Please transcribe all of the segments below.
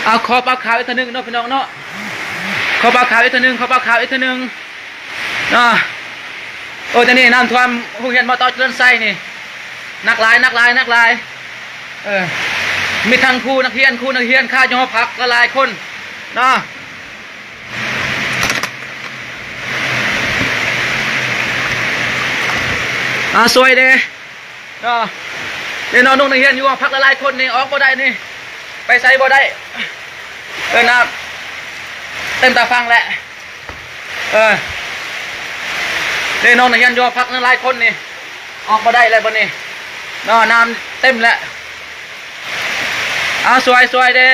เอาขอปลาขาวอีกทีนึงเนาะพี่น้องเนาะขอปลาขาวอีกทีนึงขอปลาขาวอีกทีนึงเนาะโอ้แต่นี่น้ำท่วมหูเห็นมาต่อเลื่อนไส้นี่นักลายมีทั้งครูนักเรียนข้าจงพักละลายคนเนาะสวยเด้เนาะเดี๋ยวนอนนุ่งนักเรียนอยู่พักละลายคนนี่ออกบ่ได้นี่ไปใส่บ่ได้น้ำเต็มตาฟังแหละเดี๋ยวนอนนักเรียนอยู่พักละลายคนนี่ออกบ่ได้เลยบ่นี่เนาะน้ำเต็มแล้วสวยเด้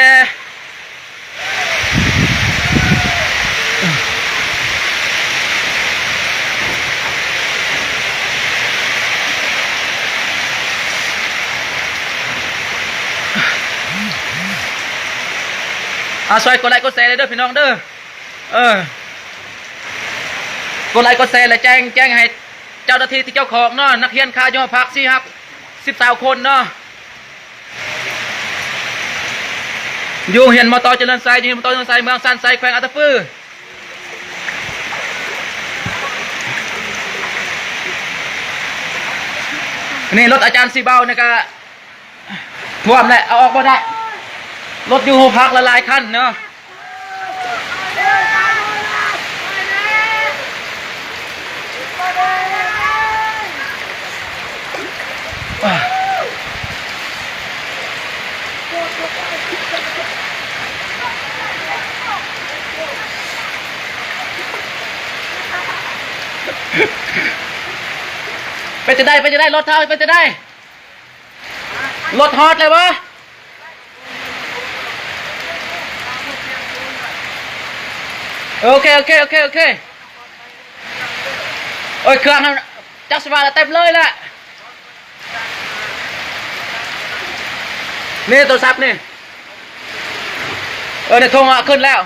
สวยกดไลค์กดแชร์เลยเด้อพี่น้องเด้อกดไลค์กดแชร์และแจ้งให้เจ้าหน้าที่ที่เจ้าของเนาะนักเรียนค่ายอพักสิครับ13 คนเนาะอยู่เห็นมอตอเจริญไซอยู่มอตอเจริญไซเมืองสันไซแขวงอัตตปือนี่รถอาจารย์สีเบาเนี่ยก็ท่วมแหละเอาออกมาได้รถอยู่หัวพักละลายคันเนาะไปจะได้รถเท่าไปจะได้รถฮอตเลยวะโอเคโอ้ยเครื่องจักรสวาลเต็มเลยแหละนี่โทรศัพท์นี่ในโทรมาขึ้นแล้ว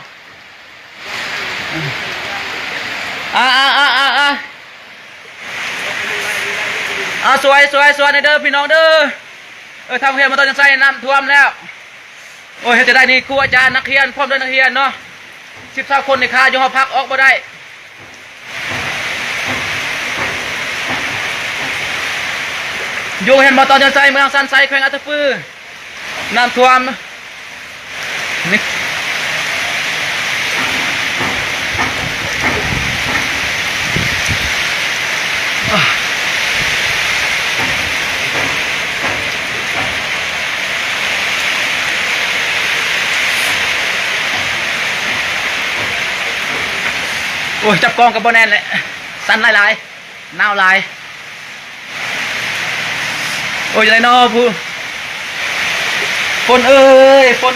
สวยในเด้อพี่น้องเด้อทำเฮียนมาตอนยังใส่น้ำท่วมแล้วโอ้ยจะได้นี่ครูอาจารย์นักเรียนพร้อมด้วยนักเรียนเนาะ13 คนในค่ายอยู่หอพักออกมาได้อยู่เห็นมาตอนยังใส่เมืองสันไซแขวงอัตตปือน้ำท่วมนี่โอ้ยจับกองกับบอลแนนเลยสันลายหนาวลายโอ้ยอะไรเนาะพูฝนเอ้ยช่ว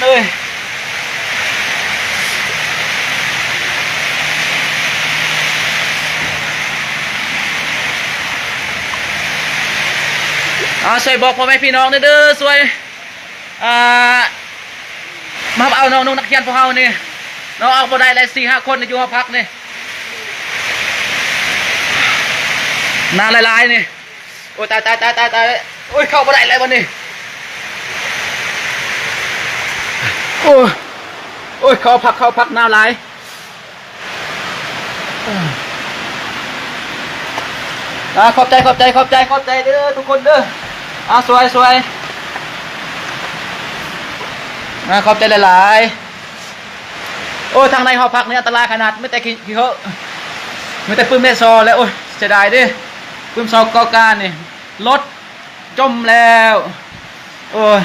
ยบอกพ่อแม่พี่น้องเด้อช่วยมาเอาน้องนักเรียนพวกเรานี่น้องเอาบ่ได้เลย4-5 คนอยู่หอพักนี่นานลายนี่โอ้ยตายโอ้ยเข้าบ่ได้เลยวันนี้โอ้ยเข้าพักน้ำลายขอบใจเด้อทุกคนเด้อสวยขอบใจหลายๆโอ้ยทางในหอพักนี่อันตรายขนาดไม่แต่ขี้เหอะไม่แต่ปืนแม่ซอแล้วโอ้ยเสียดายดิปืนซอกอการนี่รถจมแล้วโอ้ย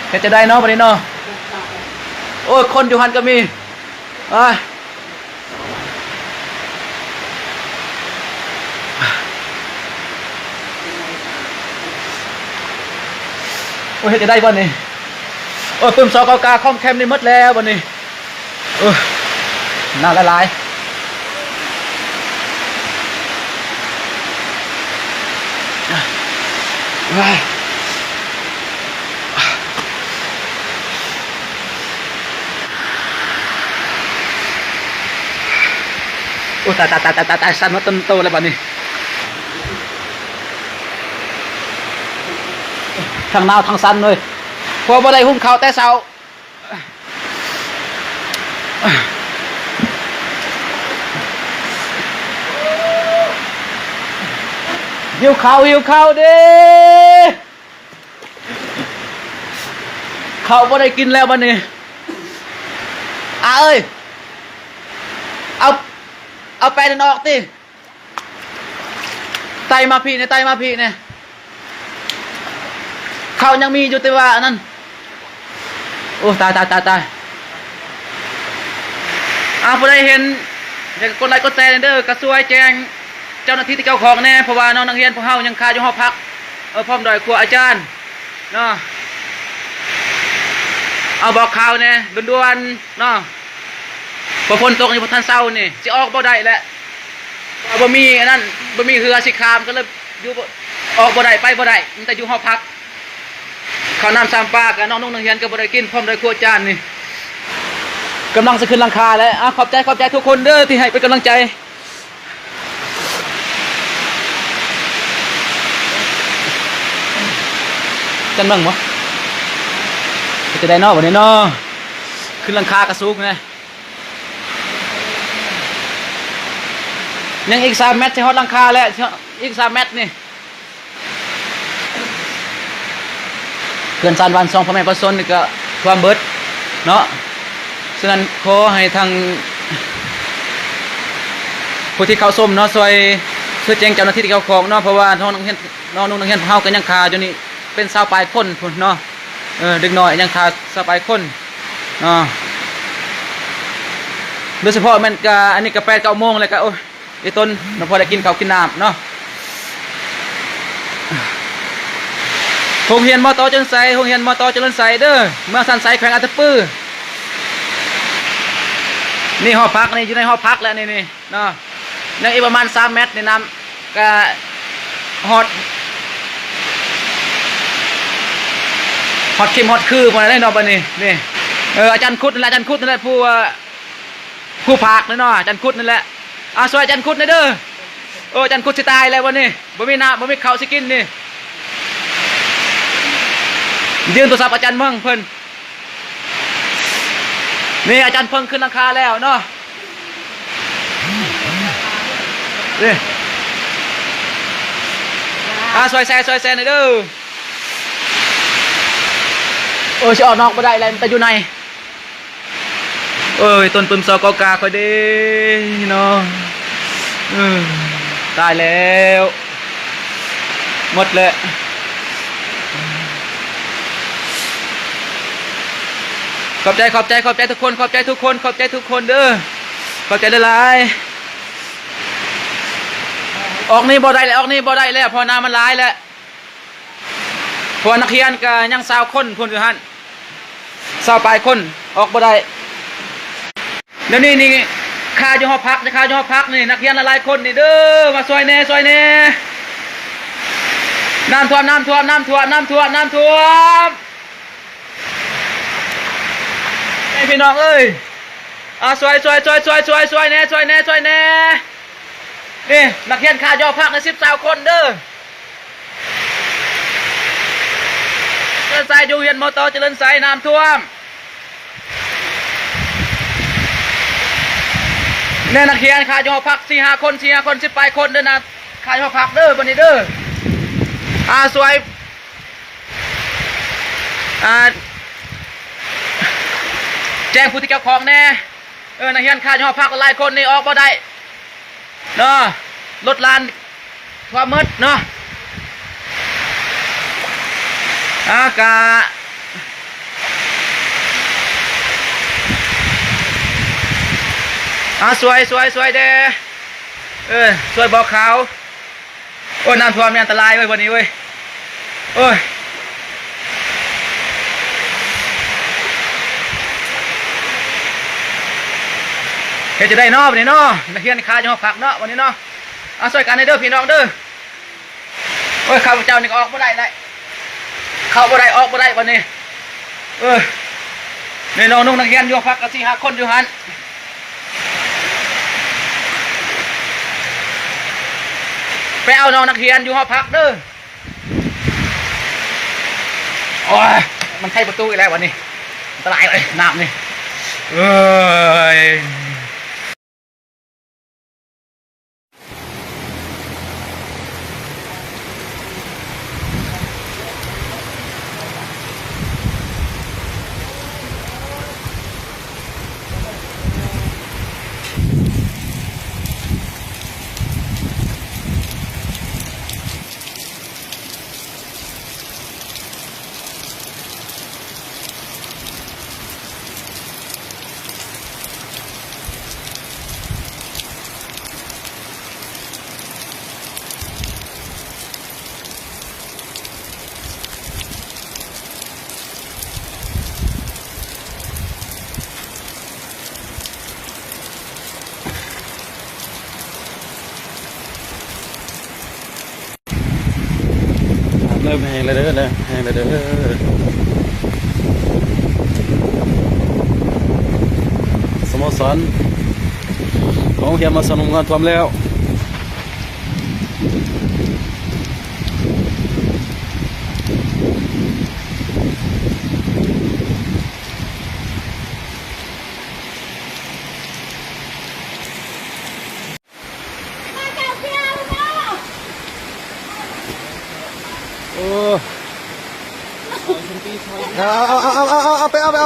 แค่จะได้เนาะประเด็นเนาะโอ้ยคนอยู่หันก็มีโอ้ยจะได้บ่นี่โอ้ยปืนซอกอการคอมแคมนี่หมดแล้วบ่นี่น่าละลายโอ้ตายสั่นมาต้นโตแล้วบ้านี้ทางหนาวทางสั่นเลย พอบ่ได้หุ้มเขาแต่เช้าหิวข้าวเด้ข้าวบ่ได้กินแล้ววันนี้เอ้ยเอาไปนั่นออกติไตมาพี่เนี่ยข้าวยังมีอยู่แต่ว่านั่นโอ้ตายผู้ใดเห็นอยากกดไลค์กดแชร์เด้อกระซวยแจ้งเจ้าหน้าที่ที่เจ้าของแน่เพราะว่าน้องนักเรียนพวกเฮายังคาอยู่หอพักพร้อมดอยครัวอาจารย์เนาะเอาบอกข่าวแน่ด่วนๆเนาะพอฝนตกนี่พอท่านเศร้านี่สิออกบ่ได้แหละบ่มีอันนั้นบ่มีเรือสิขามก็เลยอยู่ออกบ่ได้ไปบ่ได้มันแต่อยู่หอพักข้าวน้ำสามปลากับน้องนักเรียนก็บ่ได้กินพร้อมดอยครัวอาจารย์นี่กำลังจะขึ้นหลังคาแล้วขอบใจทุกคนเด้อที่ให้เป็นกำลังใจจันมั่งมั้จะได้นอกวันนี้นอขึ้นหลังคากระซุกไงยังอีก3 เมตรจะฮอดหลังคาแล้วอีก3 เมตรนี่เพื่อนซานวัน2พ่อแม่พ่อซนนี่ก็ความเบิดเนาะฉะนั้นขอให้ทางผู้ที่เขาส้มเนาะช่วยแจ้งเจ้าหน้าที่ที่เกี่ยวข้องเนาะเพราะว่าน้องนักเรียนเฮากันยังคาอยู่นี่เป็น20 ปลายคนพุ่นเนาะเด็กน้อยยังคา20 ปลายคนเนาะโดยเฉพาะมันก็อันนี้ก็8 9 โมงเลยก็โอ้ยไอ้ต้นเราพอได้กินข้าวกินน้ำเนาะโรงเรียนม.ต.เจริญไสเด้อเมืองสันไสแขวงอัตตปือนี่หอพักนี่อยู่ในหอพักแล้วนี่เนาะยังอีกประมาณ3 เมตรในน้ำก็ฮอดคิมฮอดคือพอได้เนาะบัดนี้นี่อาจารย์คุดนั่นแหละผู้พักนั่นเนาะอาจารย์คุดนั่นแหละช่วยอาจารย์คุดหน่อยเด้ออาจารย์คุดสิตายแล้ววันนี้บ่มีน้ำบ่มีข้าวสิกินนี่ยืนโทรศัพท์อาจารย์เพิ่นนี่อาจารย์เพิ่งขึ้นหลังคาแล้วเนาะนี่ซอยแซ่หน่อยเด้อจะออกนอกไม่ได้เลยแต่อยู่ในต้นปึมซอกอกาคอยดีเนาะตายแล้วหมดเลยขอบใจทุกคนเด้อขอบใจหลายออกนี่บ่ได้แล้วพอน้ำมันร้ายแล้วพอนักเรียนก็ยัง20 คนพุ่นอยู่หั่น20 ปลายคนออกบ่ได้เดี๋ยวนี้คาอยู่หอพักนี่นักเรียนหลายคนนี่เด้อมาช่วยแน่น้ำท่วมพี่น้องเอ้ยช่วยแน่นี่นักเรียนคาอยู่หอพักใน10 คนเด้อเจริญไสอยู่เรียนม.ต.เจริญไสน้ำท่วมเนี่ยนักเรียนคาอยู่หอพัก4-5 คน10 ปลายคนเด้อนะคาอยู่หอพักเด้อบัดนี้เด้อสวยแจ้งผู้ที่เกี่ยวข้องแน่นักเรียนคาอยู่หอพักหลายคนนี่ออกบ่ได้เนาะลดลานความมืดเนาะอากาสวยเด้สวยบอกเขาน้ำท่วมเนี่ยอันตรายเว้ยวันนี้เว้ยเฮ็ดจะได้เนาะวันนี้เนาะนักเรียนคาอยู่หอพักเนาะวันนี้เนาะช่วยกันให้เด้อพี่น้องเด้อข้าพเจ้านี่ก็ออกบ่ได้เลยเข้าบ่ได้ออกบ่ได้วันนี้ในน้องนุ่งนักเรียนอยู่พักกัน4-5 คนอยู่หันไปเอาน้องนักเรียนอยู่หอพักเด้อโอ้ย มันใช่ประตูอีกแล้ววันนี้อันตรายเลยน้ำนี่เอ้ยเริ่มแห้งเลยเด้อแห้งเลยเด้อสโมสรของเฮียมาสนุกงานท่วมแล้วโอ้เอาไปไป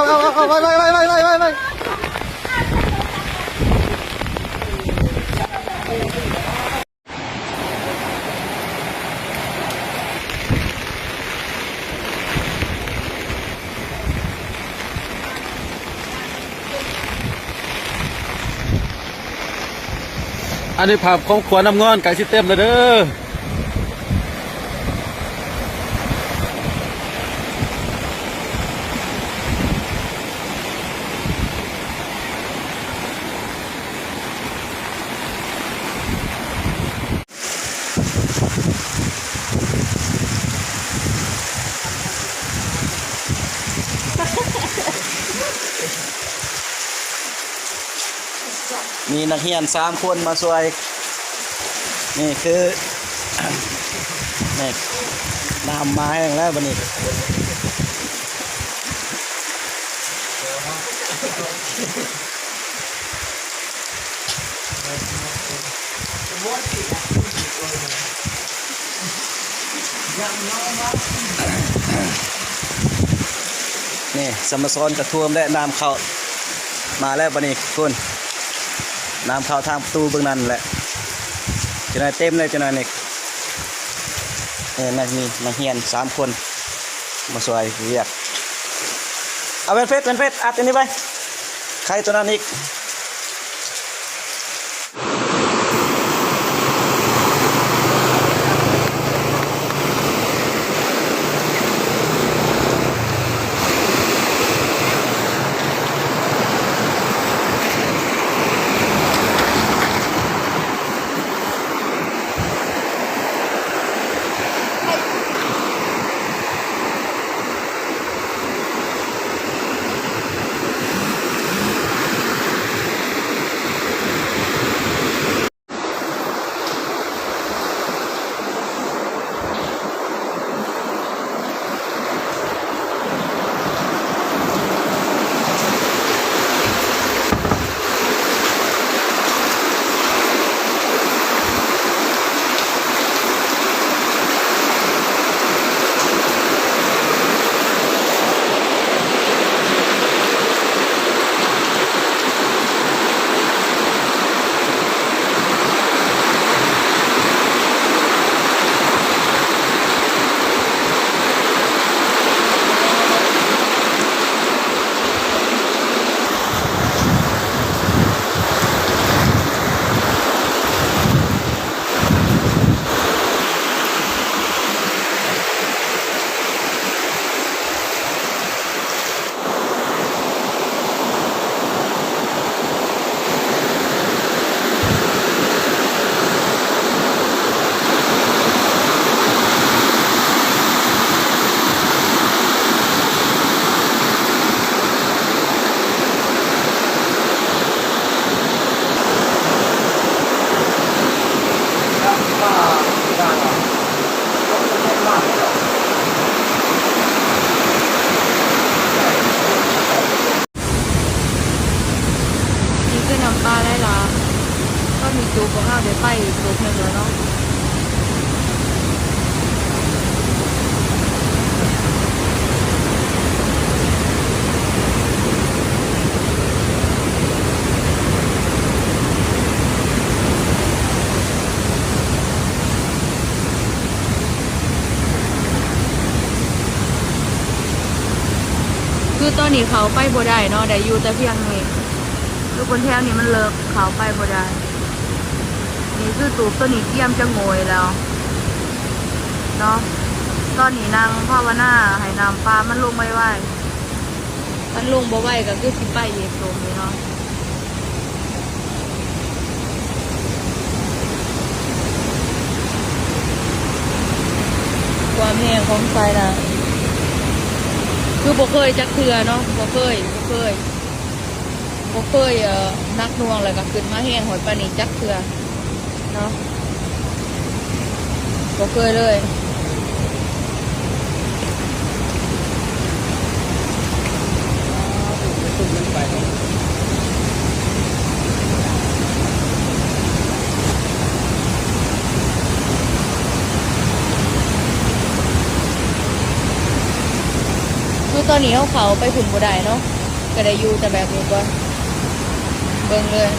อันนี้ผักของขวัญน้ำเงินไก่ซิเต็มเลยเด้อมีนักเรียน3 คนมาช่วยนี่คือ นี่น้ำมาแห้งแล้ววันนี้นี่สมสรกระท่วมและน้ำเข้ามาแล้ววันนี้คุณน้ำเข้าทางประตูเบื้องนั้นแหละจะนายเต็มเลยจะนายนี่นี่มีนักเรียน3 คนมาช่วยเรียกเอาเป็นเฟสอัดอันนี้ไปใครตัวนั้นอีก คือตอนนี้เขาไปบ่ได้เนาะได้อยู่แต่เพียงนี้ทุกคนแถวนี้มันเลิกเขาไปบ่ได้นี่คือตูบตัวนี้เตรียมจะโงยแล้วเนาะตอนนี้นางภาวนาให้น้ำปลามันลงไวๆมันลงบ่ไหวก็คือสิไปเอกลงนี่เนาะความแห้งของไฟนะคือบ่เคยจักเทือเนาะบ่เคยนักหน่วงเลยก็ขึ้นมาแห้งหอยปลานี่จักเทือเนาะบ่เคยเลยคือตอนนี้เขาไปผุ่นบ่ได้เนาะก็ได้อยู่แต่แบบนี้ก่อนเบิ่งเลย